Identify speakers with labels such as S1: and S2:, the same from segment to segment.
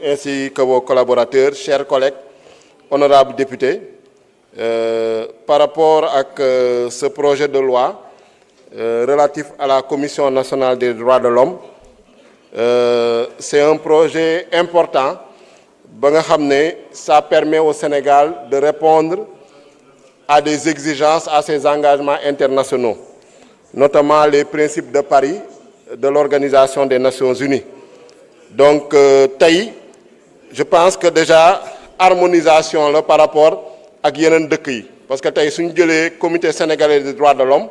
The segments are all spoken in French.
S1: ainsi que vos collaborateurs, chers collègues, honorables députés. Par rapport à ce projet de loi relatif à la Commission nationale des droits de l'homme, c'est un projet important. Ça permet au Sénégal de répondre à des exigences, à ses engagements internationaux, notamment les principes de Paris de l'Organisation des Nations Unies. Donc, je pense que déjà, harmonisation là, par rapport à yeneen dëkk yi parce que tey suñu jëlee comité sénégalais des droits de l'homme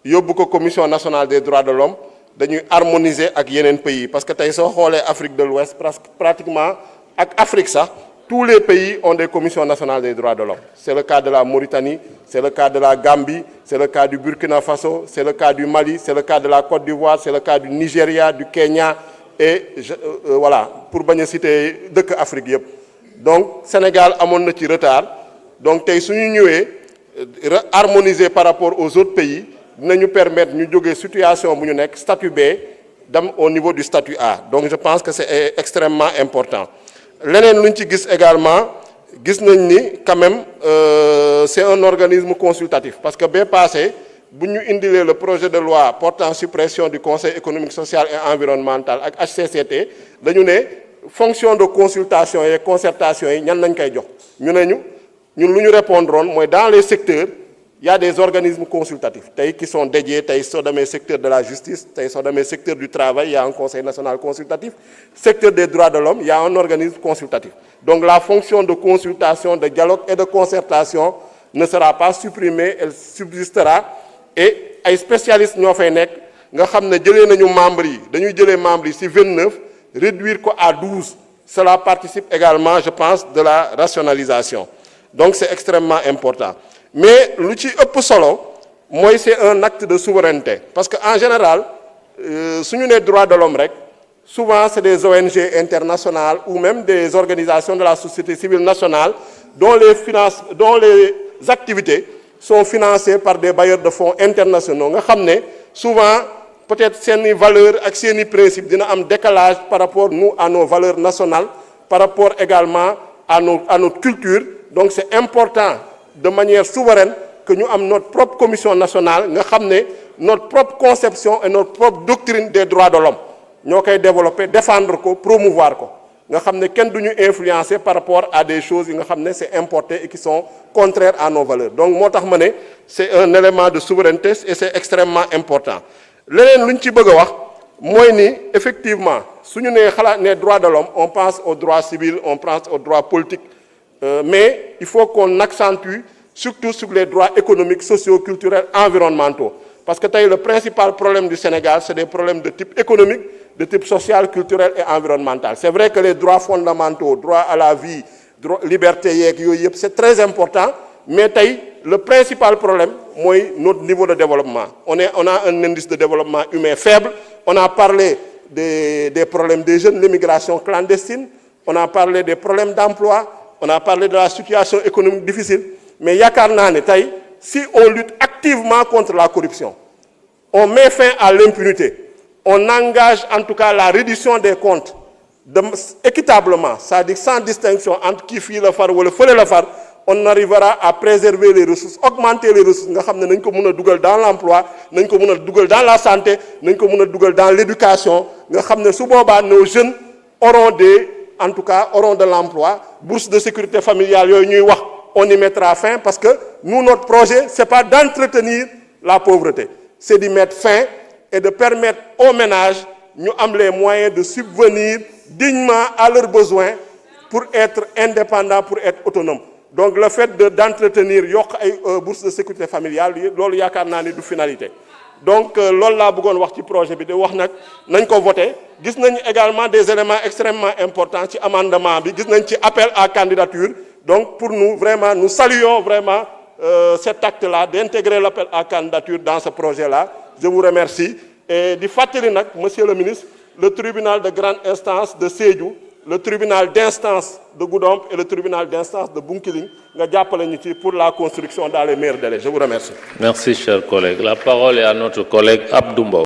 S1: yóbbu ko commission nationale des droits de l'homme dañuy harmoniser ak yeneen pays parce que tey soo xoolee Afrique de l'Ouest pratiquement ak Afrique sax tous les pays ont des commissions nationales des droits de l'homme. C'est le cas de la Mauritanie, c'est le cas de la Gambie, c'est le cas du Burkina Faso, c'est le cas du Mali, c'est le cas de la Côte d'Ivoire, c'est le cas du Nigeria, du Kenya et voilà pour bañ a citer dëkk Afrique yëpp. Donc Sénégal amoon na ci retard. Donc tey suñu ñëwee harmoniser par rapport aux autres pays dinañu permettre ñu jógee situation bu ñu nekk statut B dem au niveau du statut A. Donc je pense que c'est extrêmement important. Leneen luñ ci gis également gis nañ ni quand même c'est un organisme consultatif parce que bee passé bu ñu indilee le projet de loi portant suppression du Conseil économique social et environnemental ak HCCT dañu ne fonction de consultation et concertation yi ñan nañ koy jox ñu ne ñun lu ñu répondroon mooy dans les secteurs il y a des organismes consultatifs qui sont dédiés soo demee secteur de la justice soo demee secteur du travail il y a un conseil national consultatif secteur des droits de l'homme il y a un organisme consultatif donc la fonction de consultation de dialogue et de concertation ne sera pas supprimée elle subsistera et ay spécialistes ñoo fay nekk nga xam ne jëlee nañu membres yi dañuy jëlee membres yi ci 29 réduire ko à 12 cela participe également je pense de la rationalisation. Donc c'est extrêmement important. Mais lu ci ëpp solo mooy c'est un acte de souveraineté parce que en général suñu nee droits de l'homme rek souvent c'est des ONG internationales ou même des organisations de la société civile nationale dont les activités sont financées par des bailleurs de fonds internationaux nga xam ne souvent peut-être seeni valeurs ak seeni principes dina am décalage par rapport nous à nos valeurs nationales par rapport également à notre culture. Donc c'est important de manière souveraine que nous ayons notre propre commission nationale, notre propre conception et notre propre doctrine des droits de l'homme. Nous devons développer, défendre, promouvoir. Nous devons influencer par rapport à des choses qui sont importées et qui sont contraires à nos valeurs. Donc c'est un élément de souveraineté et c'est extrêmement important. Effectivement, si nous avons les droits de l'homme, on pense aux droits civils, on pense aux droits politiques. Mais il faut qu'on accentue surtout sur les droits économiques, sociaux, culturels, environnementaux. Parce que le principal problème du Sénégal, c'est des problèmes de type économique, de type social, culturel et environnemental. C'est vrai que les droits fondamentaux, droit à la vie, liberté, c'est très important. Mais le principal problème, c'est notre niveau de développement. On a un indice de développement humain faible. On a parlé des problèmes des jeunes, l'immigration clandestine. On a parlé des problèmes d'emploi. On a parlé de la situation économique difficile, mais si on lutte activement contre la corruption, on met fin à l'impunité, on engage en tout cas la réduction des comptes équitablement, c'est-à-dire sans distinction entre qui fait le phare ou le feu le phare, on arrivera à préserver les ressources, augmenter les ressources. Nous avons dans l'emploi, nous avons dans la santé, nous avons dans l'éducation. Nos jeunes auront en tout cas, auront de l'emploi, bourse de sécurité familiale, on y mettra fin parce que nous, notre projet, ce n'est pas d'entretenir la pauvreté, c'est d'y mettre fin et de permettre aux ménages, nous avons les moyens de subvenir dignement à leurs besoins pour être indépendants, pour être autonomes. Donc le fait d'entretenir une bourse de sécurité familiale, c'est une finalité. Donc, loolu laa bëggoon wax ci projet bi de wax nag nañ ko voter gis nañ également des éléments extrêmement importants ci amendement bi gis nañ ci appel à candidature donc pour nous vraiment nous saluons vraiment cet acte là d'intégrer l'appel à candidature dans ce projet là. Je vous remercie et di fàttali nag monsieur le ministre le tribunal de grande instance de Sédhiou, le tribunal d'instance de Goudomp et le tribunal d'instance de Bounkiling pour la construction dans les meilleurs délais. Je vous remercie.
S2: Merci, cher collègue. La parole est à notre collègue Abdou Mbow.